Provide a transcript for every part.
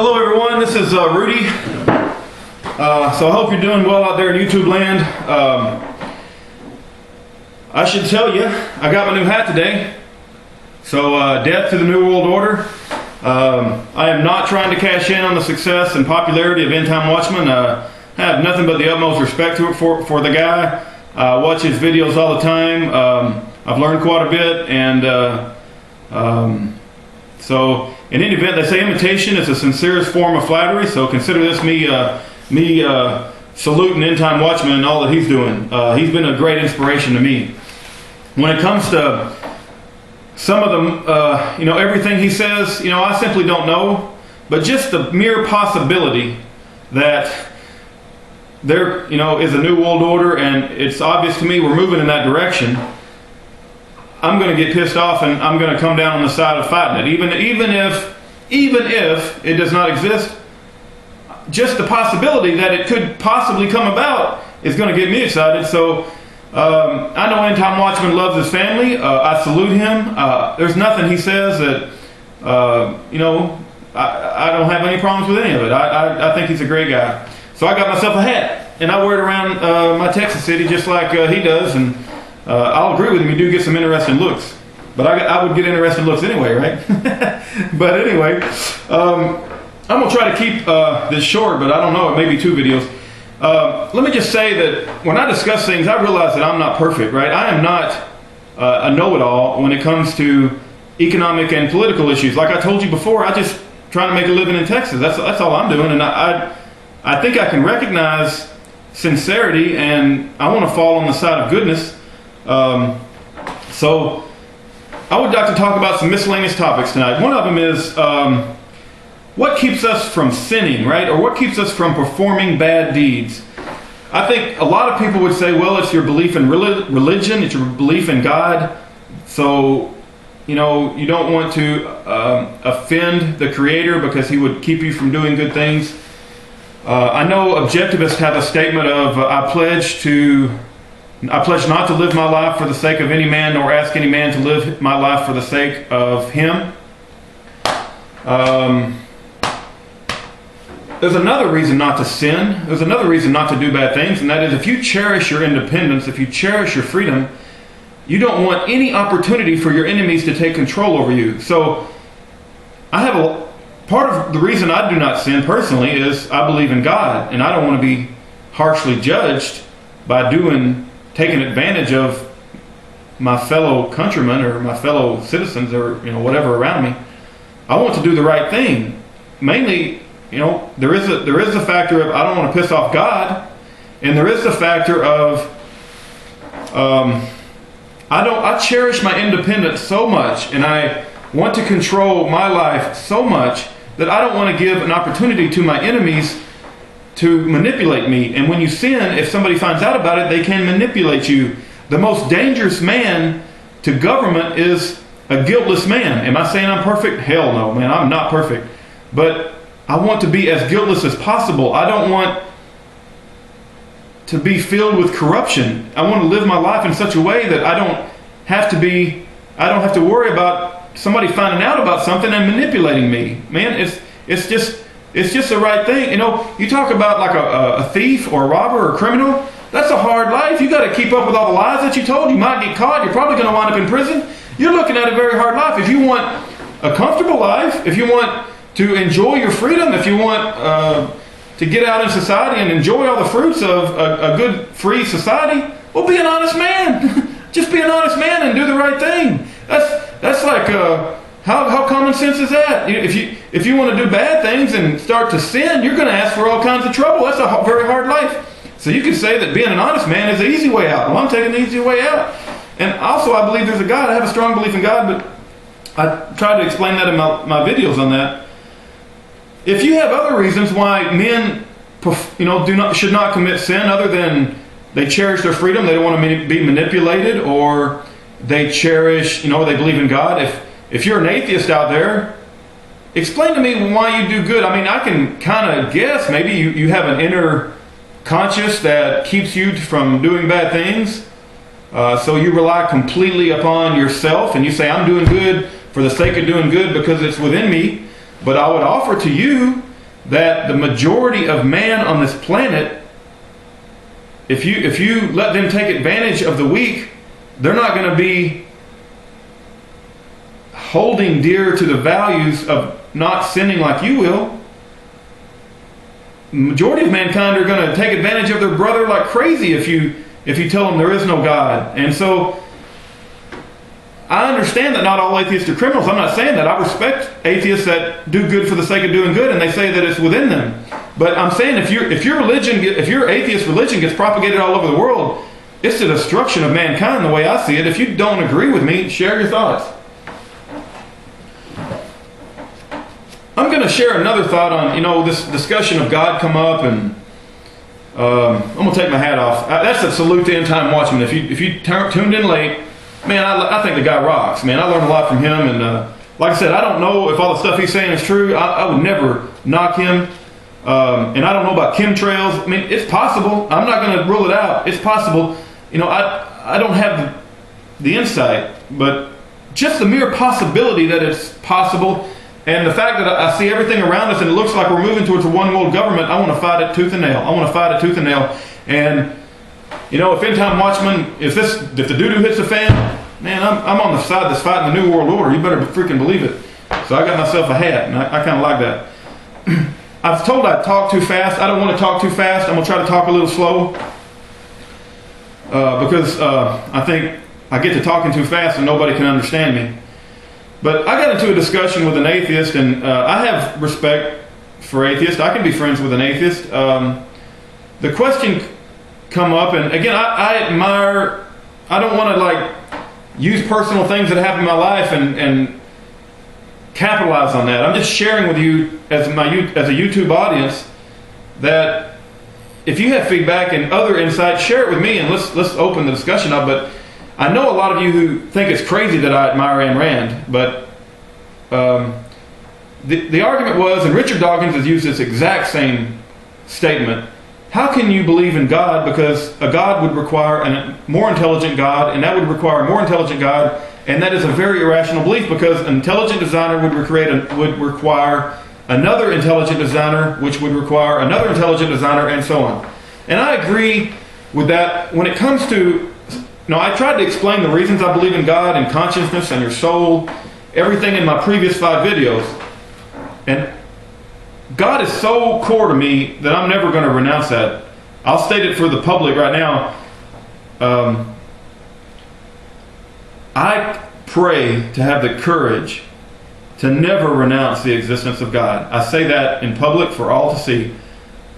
Hello everyone, this is Rudy. So I hope you're doing well out there in YouTube land. I should tell you, I got my new hat today. So death to the New World Order. I am not trying to cash in on the success and popularity of End Time Watchman. I have nothing but the utmost respect for the guy. I watch his videos all the time. I've learned quite a bit, and so in any event, they say imitation is the sincerest form of flattery. So consider this me saluting End Time Watchman and all that he's doing. He's been a great inspiration to me. When it comes to some of them, everything he says, I simply don't know. But just the mere possibility that there, is a new world order, and it's obvious to me we're moving in that direction, I'm going to get pissed off, and I'm going to come down on the side of fighting it. Even if it does not exist, just the possibility that it could possibly come about is going to get me excited. So I know End Time Watchman loves his family. I salute him. There's nothing he says that I don't have any problems with any of it. I think he's a great guy. So I got myself a hat, and I wear it around my Texas city just like he does, and I'll agree with him. You do get some interesting looks, but I would get interesting looks anyway, right? But anyway, I'm gonna try to keep this short, but I don't know. It may be 2 videos. Let me just say that when I discuss things, I realize that I'm not perfect, right? I am not a know-it-all when it comes to economic and political issues. Like I told you before, I just trying to make a living in Texas. That's all I'm doing, and I think I can recognize sincerity, and I want to fall on the side of goodness. So I would like to talk about some miscellaneous topics tonight. One of them is what keeps us from sinning, right? Or what keeps us from performing bad deeds? I think a lot of people would say, well, it's your belief in religion, it's your belief in God. So, you don't want to offend the Creator because He would keep you from doing good things. I know objectivists have a statement of, I pledge not to live my life for the sake of any man, nor ask any man to live my life for the sake of him. There's another reason not to sin. There's another reason not to do bad things, and that is if you cherish your independence, if you cherish your freedom, you don't want any opportunity for your enemies to take control over you. So part of the reason I do not sin personally is I believe in God, and I don't want to be harshly judged by taking advantage of my fellow countrymen or my fellow citizens or whatever around me. I want to do the right thing. Mainly, there is a factor of I don't want to piss off God, and there is the factor of I cherish my independence so much, and I want to control my life so much that I don't want to give an opportunity to my enemies to manipulate me. And when you sin, if somebody finds out about it, they can manipulate you. The most dangerous man to government is a guiltless man. Am I saying I'm perfect? Hell no, man, I'm not perfect. But I want to be as guiltless as possible. I don't want to be filled with corruption. I want to live my life in such a way that I don't have to worry about somebody finding out about something and manipulating me. Man, it's just the right thing. You talk about like a thief or a robber or a criminal. That's a hard life. You got to keep up with all the lies that you told. You might get caught. You're probably going to wind up in prison. You're looking at a very hard life. If you want a comfortable life, if you want to enjoy your freedom, if you want to get out in society and enjoy all the fruits of a good, free society, well, be an honest man. Just be an honest man and do the right thing. That's like how common sense is that? If you want to do bad things and start to sin, you're going to ask for all kinds of trouble. That's a very hard life. So you can say that being an honest man is the easy way out. Well, I'm taking the easy way out. And also, I believe there's a God. I have a strong belief in God, but I tried to explain that in my videos on that. If you have other reasons why men, should not commit sin, other than they cherish their freedom, they don't want to be manipulated, or they cherish, they believe in God. If you're an atheist out there, explain to me why you do good. I mean, I can kind of guess. Maybe you have an inner conscience that keeps you from doing bad things. So you rely completely upon yourself, and you say, I'm doing good for the sake of doing good because it's within me. But I would offer to you that the majority of man on this planet, if you let them take advantage of the weak, they're not going to be holding dear to the values of not sinning like you will. The majority of mankind are going to take advantage of their brother like crazy if you tell them there is no God. And so I understand that not all atheists are criminals. I'm not saying that. I respect atheists that do good for the sake of doing good, and they say that it's within them. But I'm saying if your atheist religion gets propagated all over the world, it's the destruction of mankind the way I see it. If you don't agree with me, share your thoughts. I'm going to share another thought on, this discussion of God come up, and I'm going to take my hat off. That's a salute to End Time Watchman. If you tuned in late, man, I think the guy rocks, man. I learned a lot from him, and like I said, I don't know if all the stuff he's saying is true. I would never knock him, and I don't know about chemtrails. I mean, it's possible. I'm not going to rule it out. It's possible. I don't have the insight, but just the mere possibility that it's possible, and the fact that I see everything around us and it looks like we're moving towards a one world government, I want to fight it tooth and nail. And if End Time Watchman, if the doo-doo hits the fan, man, I'm on the side that's fighting the New World Order. You better freaking believe it. So I got myself a hat, and I kind of like that. I was told I talk too fast. I don't want to talk too fast. I'm going to try to talk a little slow because I think I get to talking too fast and nobody can understand me. But I got into a discussion with an atheist, and I have respect for atheists. I can be friends with an atheist. The question come up, and again, I admire, I don't want to use personal things that happen in my life and capitalize on that. I'm just sharing with you as a YouTube audience that if you have feedback and other insights, share it with me, and let's open the discussion up. But I know a lot of you who think it's crazy that I admire Ayn Rand, but the argument was, and Richard Dawkins has used this exact same statement, how can you believe in God? Because a God would require a more intelligent God, and that would require a more intelligent God, and that is a very irrational belief, because an intelligent designer would require another intelligent designer, which would require another intelligent designer, and so on. And I agree with that. When it comes to, I tried to explain the reasons I believe in God and consciousness and your soul, everything in my previous 5 videos, and God is so core to me that I'm never going to renounce that. I'll state it for the public right now. I pray to have the courage to never renounce the existence of God. I say that in public for all to see.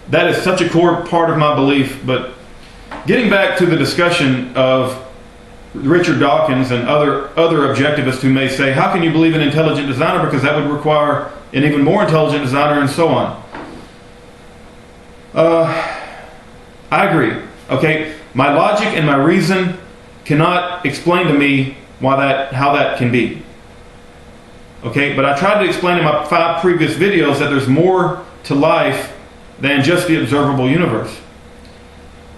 That is such a core part of my belief. But getting back to the discussion of Richard Dawkins and other objectivists who may say, how can you believe in an intelligent designer? Because that would require an even more intelligent designer, and so on. I agree. Okay, my logic and my reason cannot explain to me how that can be. Okay, but I tried to explain in my 5 previous videos that there's more to life than just the observable universe.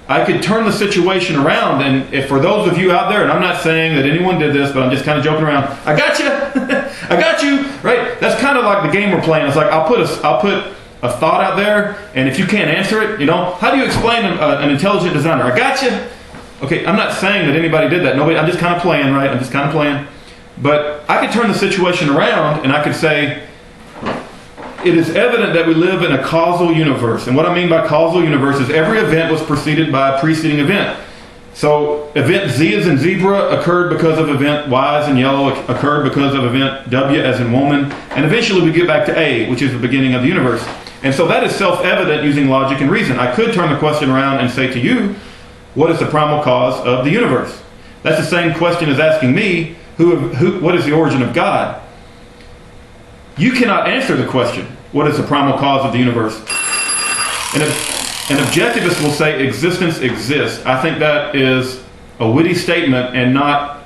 I could turn the situation around, and if for those of you out there, and I'm not saying that anyone did this, but I'm just kind of joking around. I got you, I got you, right? That's kind of like the game we're playing. It's like I'll put a thought out there, and if you can't answer it, how do you explain an intelligent designer? I got you. Okay, I'm not saying that anybody did that. Nobody. I'm just kind of playing, right? I'm just kind of playing. But I could turn the situation around, and I could say, it is evident that we live in a causal universe. And what I mean by causal universe is every event was preceded by a preceding event. So event Z as in zebra occurred because of event Y as in yellow occurred because of event W as in woman. And eventually we get back to A, which is the beginning of the universe. And so that is self-evident using logic and reason. I could turn the question around and say to you, what is the primal cause of the universe? That's the same question as asking me, what is the origin of God? You cannot answer the question, what is the primal cause of the universe? And an objectivist will say existence exists. I think that is a witty statement and not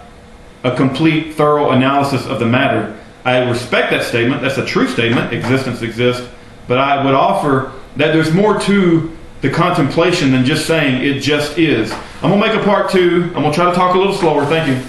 a complete, thorough analysis of the matter. I respect that statement. That's a true statement. Existence exists. But I would offer that there's more to the contemplation than just saying it just is. I'm going to make a part 2. I'm going to try to talk a little slower. Thank you.